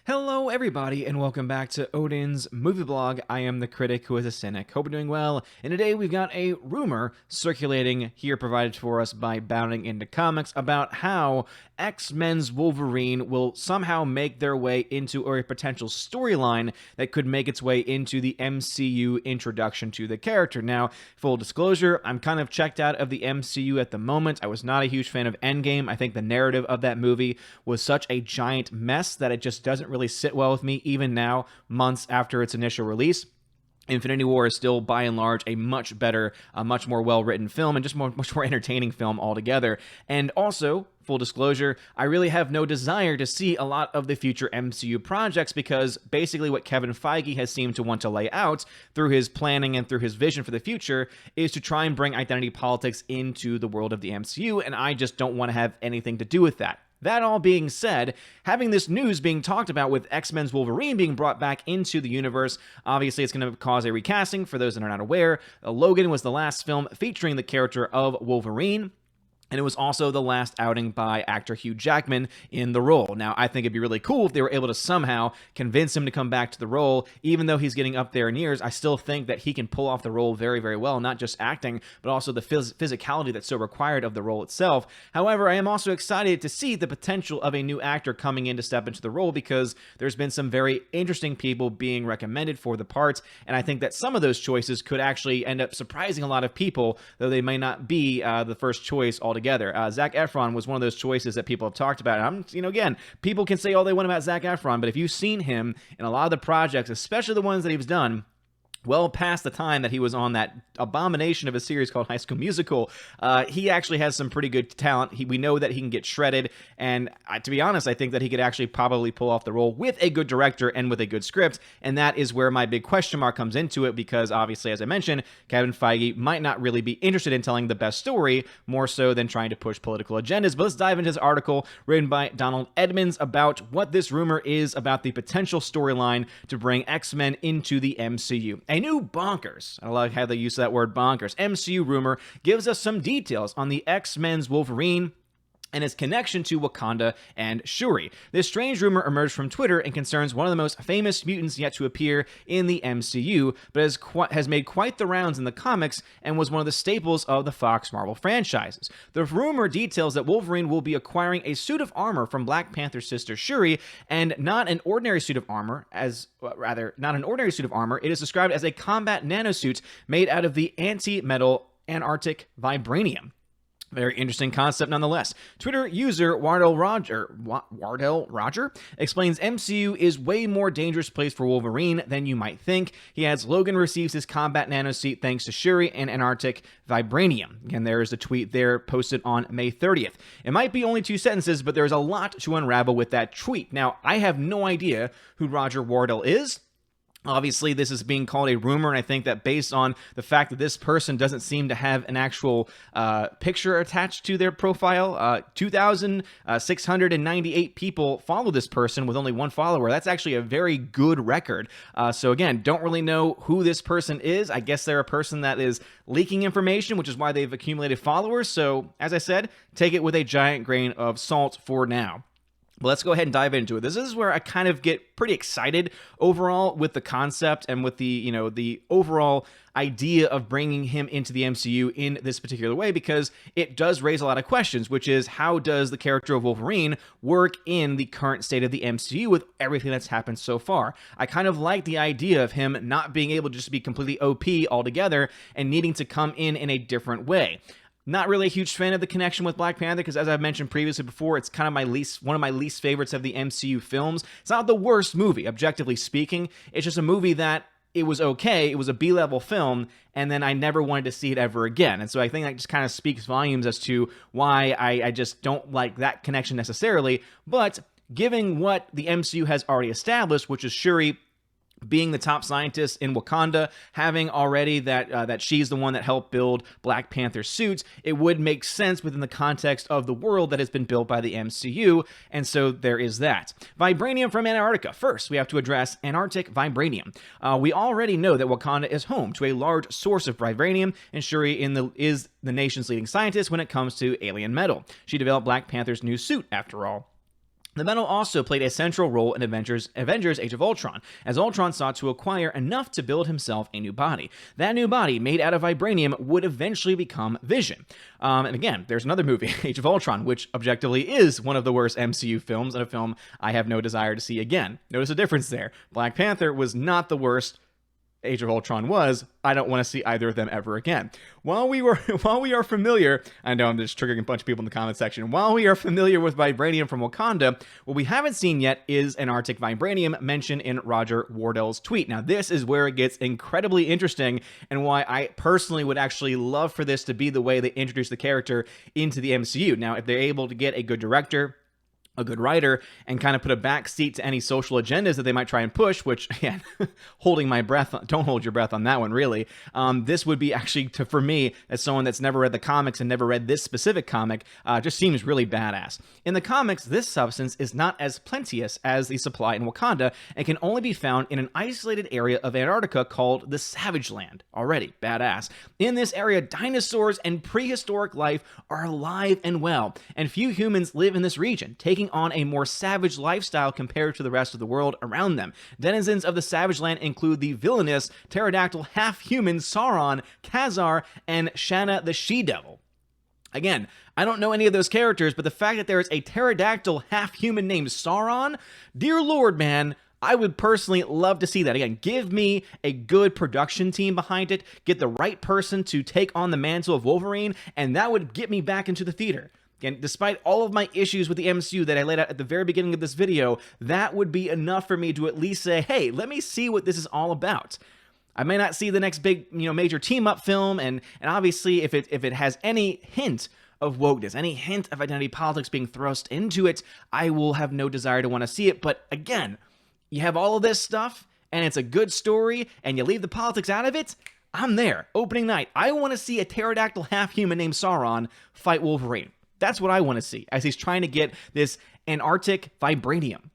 Hello everybody and welcome back to Odin's movie blog. I am the critic who is a cynic. Hope you're doing well. And today we've got a rumor circulating here provided for us by Bounding Into Comics about how X-Men's Wolverine will somehow make their way into a potential storyline that could make its way into the MCU introduction to the character. Now, full disclosure, I'm kind of checked out of the MCU at the moment. I was not a huge fan of Endgame. I think the narrative of that movie was such a giant mess that it just doesn't really sit well with me even now, months after its initial release. Infinity War is still, by and large, a much better, much more well-written film, and just much more entertaining film altogether. And also, full disclosure, I really have no desire to see a lot of the future MCU projects because basically what Kevin Feige has seemed to want to lay out through his planning and through his vision for the future is to try and bring identity politics into the world of the MCU, and I just don't want to have anything to do with that. That all being said, having this news being talked about with X-Men's Wolverine being brought back into the universe, obviously it's going to cause a recasting. For those that are not aware, Logan was the last film featuring the character of Wolverine. And it was also the last outing by actor Hugh Jackman in the role. Now, I think it'd be really cool if they were able to somehow convince him to come back to the role. Even though he's getting up there in years, I still think that he can pull off the role very, very well. Not just acting, but also the physicality that's so required of the role itself. However, I am also excited to see the potential of a new actor coming in to step into the role because there's been some very interesting people being recommended for the parts. And I think that some of those choices could actually end up surprising a lot of people, though they may not be the first choice altogether. Zac Efron was one of those choices that people have talked about. Again, people can say all they want about Zac Efron, but if you've seen him in a lot of the projects, especially the ones that he's done, well past the time that he was on that abomination of a series called High School Musical, he actually has some pretty good talent. We know that he can get shredded, and to be honest, I think that he could actually probably pull off the role with a good director and with a good script, and that is where my big question mark comes into it, because obviously, as I mentioned, Kevin Feige might not really be interested in telling the best story, more so than trying to push political agendas. But let's dive into this article written by Donald Edmonds about what this rumor is about the potential storyline to bring X-Men into the MCU. A new bonkers, I like how they use that word bonkers, MCU rumor gives us some details on the X-Men's Wolverine and its connection to Wakanda and Shuri. This strange rumor emerged from Twitter and concerns one of the most famous mutants yet to appear in the MCU, but has made quite the rounds in the comics and was one of the staples of the Fox Marvel franchises. The rumor details that Wolverine will be acquiring a suit of armor from Black Panther's sister Shuri, and not an ordinary suit of armor, it is described as a combat nanosuit made out of the anti-metal Antarctic vibranium. Very interesting concept nonetheless. Twitter user Wardell Roger explains MCU is way more dangerous place for Wolverine than you might think. He adds Logan receives his combat nanosuit thanks to Shuri and Antarctic vibranium. Again, there is a tweet there posted on May 30th. It might be only 2 sentences, but there's a lot to unravel with that tweet. Now, I have no idea who Roger Wardell is. Obviously, this is being called a rumor, and I think that based on the fact that this person doesn't seem to have an actual picture attached to their profile, 2,698 people follow this person with only 1 follower. That's actually a very good record. So again, don't really know who this person is. I guess they're a person that is leaking information, which is why they've accumulated followers. So, as I said, take it with a giant grain of salt for now. But let's go ahead and dive into it. This is where I kind of get pretty excited overall with the concept and with the overall idea of bringing him into the MCU in this particular way, because it does raise a lot of questions, which is how does the character of Wolverine work in the current state of the MCU with everything that's happened so far? I kind of like the idea of him not being able to just be completely OP altogether and needing to come in a different way. Not really a huge fan of the connection with Black Panther because, as I've mentioned previously before, it's kind of one of my least favorites of the MCU films. It's not the worst movie, objectively speaking. It's just a movie that it was okay. It was a B-level film, and then I never wanted to see it ever again. And so I think that just kind of speaks volumes as to why I just don't like that connection necessarily. But given what the MCU has already established, which is Shuri being the top scientist in Wakanda, having already that she's the one that helped build Black Panther's suits, it would make sense within the context of the world that has been built by the MCU, and so there is that. Vibranium from Antarctica. First, we have to address Antarctic vibranium. We already know that Wakanda is home to a large source of vibranium, and Shuri is the nation's leading scientist when it comes to alien metal. She developed Black Panther's new suit, after all. The metal also played a central role in Avengers Age of Ultron, as Ultron sought to acquire enough to build himself a new body. That new body, made out of vibranium, would eventually become Vision. And again, there's another movie, Age of Ultron, which objectively is one of the worst MCU films, and a film I have no desire to see again. Notice a difference there. Black Panther was not the worst. Age of Ultron was. I don't want to see either of them ever again. While we are familiar, I know I'm just triggering a bunch of people in the comment section. While we are familiar with vibranium from Wakanda, what we haven't seen yet is Antarctic vibranium mentioned in Roger Wardell's tweet. Now, this is where it gets incredibly interesting, and why I personally would actually love for this to be the way they introduce the character into the MCU. Now, if they're able to get a good director, a good writer, and kind of put a back seat to any social agendas that they might try and push, which, again, holding my breath, don't hold your breath on that one, really. This would be actually, for me, as someone that's never read the comics and never read this specific comic, just seems really badass. In the comics, this substance is not as plenteous as the supply in Wakanda, and can only be found in an isolated area of Antarctica called the Savage Land. Already, badass. In this area, dinosaurs and prehistoric life are alive and well, and few humans live in this region, taking on a more savage lifestyle compared to the rest of the world around them. Denizens of the Savage Land include the villainous pterodactyl half-human Sauron, Khazar, and Shanna the She-Devil. Again, I don't know any of those characters, but the fact that there is a pterodactyl half-human named Sauron, dear Lord, man, I would personally love to see that. Again, give me a good production team behind it, get the right person to take on the mantle of Wolverine, and that would get me back into the theater. Again, despite all of my issues with the MCU that I laid out at the very beginning of this video, that would be enough for me to at least say, hey, let me see what this is all about. I may not see the next big, major team-up film, and obviously if it has any hint of wokeness, any hint of identity politics being thrust into it, I will have no desire to want to see it. But again, you have all of this stuff, and it's a good story, and you leave the politics out of it, I'm there. Opening night, I want to see a pterodactyl half-human named Sauron fight Wolverine. That's what I want to see, as he's trying to get this Antarctic vibranium.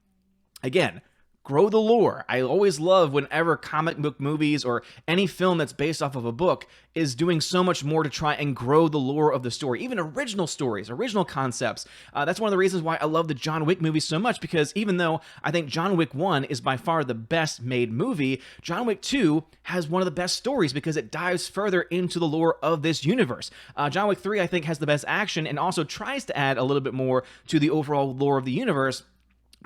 Again, grow the lore. I always love whenever comic book movies or any film that's based off of a book is doing so much more to try and grow the lore of the story. Even original stories, original concepts. That's one of the reasons why I love the John Wick movies so much, because even though I think John Wick 1 is by far the best made movie, John Wick 2 has one of the best stories because it dives further into the lore of this universe. John Wick 3, I think, has the best action and also tries to add a little bit more to the overall lore of the universe,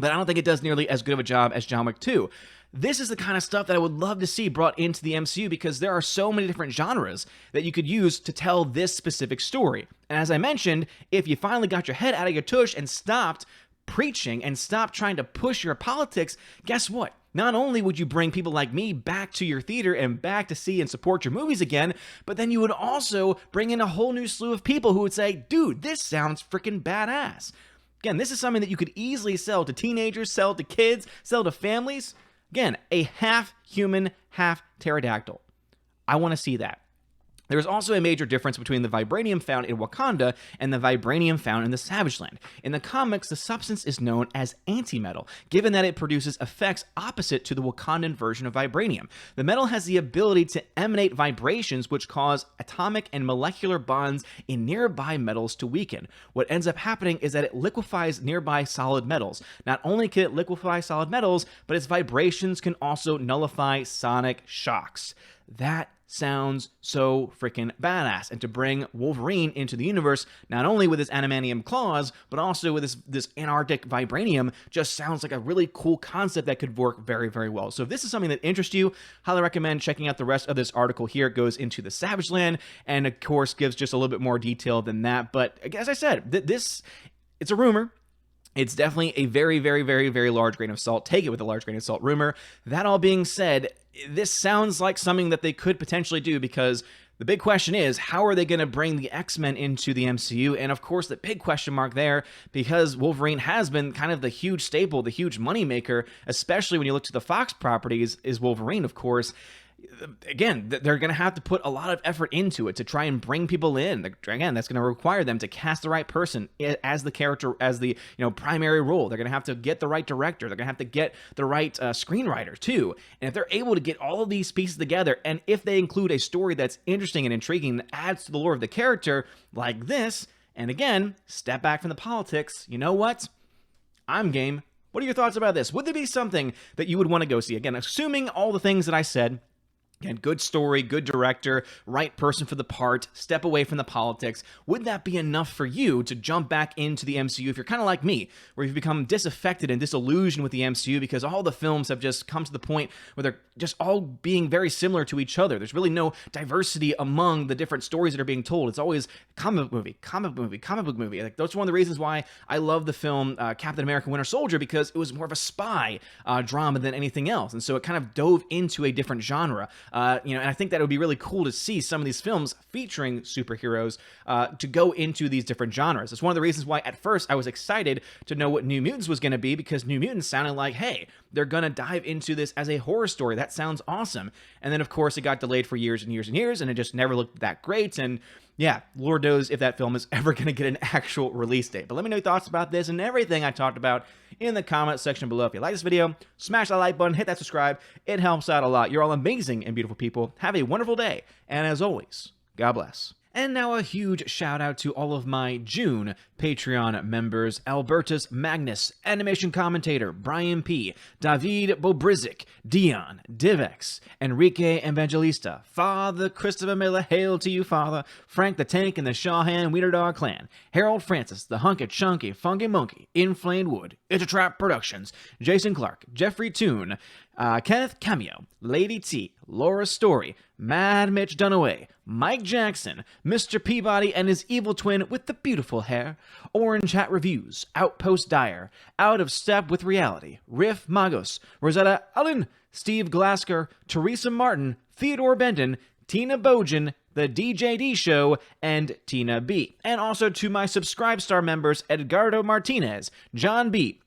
but I don't think it does nearly as good of a job as John Wick 2. This is the kind of stuff that I would love to see brought into the MCU, because there are so many different genres that you could use to tell this specific story. And as I mentioned, if you finally got your head out of your tush and stopped preaching and stopped trying to push your politics, guess what? Not only would you bring people like me back to your theater and back to see and support your movies again, but then you would also bring in a whole new slew of people who would say, dude, this sounds freaking badass. Again, this is something that you could easily sell to teenagers, sell to kids, sell to families. Again, a half-human, half-pterodactyl. I want to see that. There is also a major difference between the vibranium found in Wakanda and the vibranium found in the Savage Land. In the comics, the substance is known as antimetal, given that it produces effects opposite to the Wakandan version of vibranium. The metal has the ability to emanate vibrations which cause atomic and molecular bonds in nearby metals to weaken. What ends up happening is that it liquefies nearby solid metals. Not only can it liquefy solid metals, but its vibrations can also nullify sonic shocks. That sounds so freaking badass. And to bring Wolverine into the universe, not only with his adamantium claws, but also with this Antarctic vibranium, just sounds like a really cool concept that could work very, very well. So if this is something that interests you, highly recommend checking out the rest of this article here. It goes into the Savage Land, and of course gives just a little bit more detail than that. But as I said, it's a rumor. It's definitely a very, very, very, very large grain of salt. Take it with a large grain of salt rumor. That all being said, this sounds like something that they could potentially do, because the big question is, how are they going to bring the X-Men into the MCU? And of course, the big question mark there, because Wolverine has been kind of the huge staple, the huge moneymaker, especially when you look to the Fox properties, is Wolverine, of course. Again, they're going to have to put a lot of effort into it to try and bring people in. Again, that's going to require them to cast the right person as the character, as the primary role. They're going to have to get the right director. They're going to have to get the right screenwriter too. And if they're able to get all of these pieces together, and if they include a story that's interesting and intriguing that adds to the lore of the character like this, and again, step back from the politics, you know what? I'm game. What are your thoughts about this? Would there be something that you would want to go see? Again, assuming all the things that I said. Again, good story, good director, right person for the part, step away from the politics. Would that be enough for you to jump back into the MCU if you're kind of like me, where you've become disaffected and disillusioned with the MCU because all the films have just come to the point where they're just all being very similar to each other? There's really no diversity among the different stories that are being told. It's always comic book movie, comic book movie, comic book movie. Like, that's one of the reasons why I love the film Captain America Winter Soldier, because it was more of a spy drama than anything else. And so it kind of dove into a different genre. And I think that it would be really cool to see some of these films featuring superheroes to go into these different genres. It's one of the reasons why at first I was excited to know what New Mutants was going to be, because New Mutants sounded like, hey, they're going to dive into this as a horror story. That sounds awesome. And then, of course, it got delayed for years and years and years, and it just never looked that great. And yeah, Lord knows if that film is ever going to get an actual release date. But let me know your thoughts about this and everything I talked about in the comment section below. If you like this video, smash that like button, hit that subscribe. It helps out a lot. You're all amazing and beautiful people. Have a wonderful day. And as always, God bless. And now a huge shout out to all of my June Patreon members: Albertus Magnus, Animation Commentator, Brian P., David Bobrizik, Dion, Divex, Enrique Evangelista, Father Christopher Miller, hail to you, Father, Frank the Tank and the Shawhan Wiener Dog Clan, Harold Francis, the Hunky Chunky Funky Monkey, Inflamed Wood, It's a Trap Productions, Jason Clark, Jeffrey Toon, Kenneth Cameo, Lady T, Laura Story, Mad Mitch Dunaway, Mike Jackson, Mr. Peabody and his evil twin with the beautiful hair, Orange Hat Reviews, Outpost Dyer, Out of Step with Reality, Riff Magos, Rosetta Allen, Steve Glasker, Teresa Martin, Theodore Benton, Tina Bojan, The DJD Show, and Tina B. And also to my Subscribe Star members: Edgardo Martinez, John B.,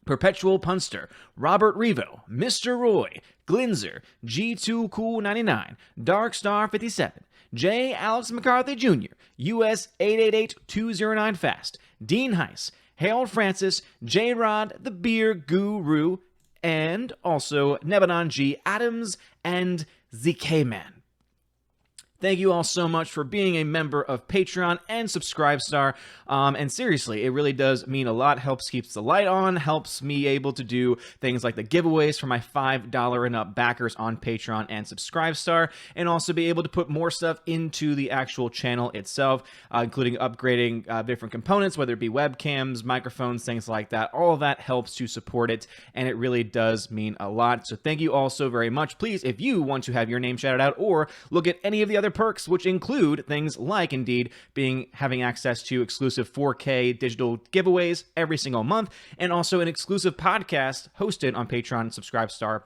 Perpetual Punster, Robert Revo, Mr. Roy, Glinzer, G2 Cool 99, Darkstar 57, J. Alex McCarthy Jr., US 888209 Fast, Dean Heiss, Harold Francis, J. Rod, the Beer Guru, and also Nebanon G. Adams and ZK Man. Thank you all so much for being a member of Patreon and Subscribestar. And seriously, it really does mean a lot. Helps keeps the light on, helps me able to do things like the giveaways for my $5 and up backers on Patreon and Subscribestar, and also be able to put more stuff into the actual channel itself, including upgrading different components, whether it be webcams, microphones, things like that. All of that helps to support it, and it really does mean a lot. So thank you all so very much. Please, if you want to have your name shouted out or look at any of the other perks, which include things like indeed having access to exclusive 4K digital giveaways every single month, and also an exclusive podcast hosted on Patreon and Subscribestar,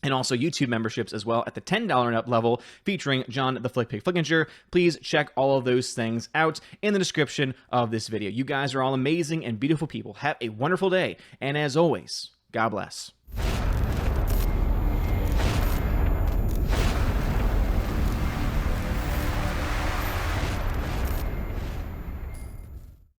and also YouTube memberships as well at the $10 and up level, featuring John the Flick Pig Flickinger. Please check all of those things out in the description of this video. You guys are all amazing and beautiful people. Have a wonderful day, and as always, God bless.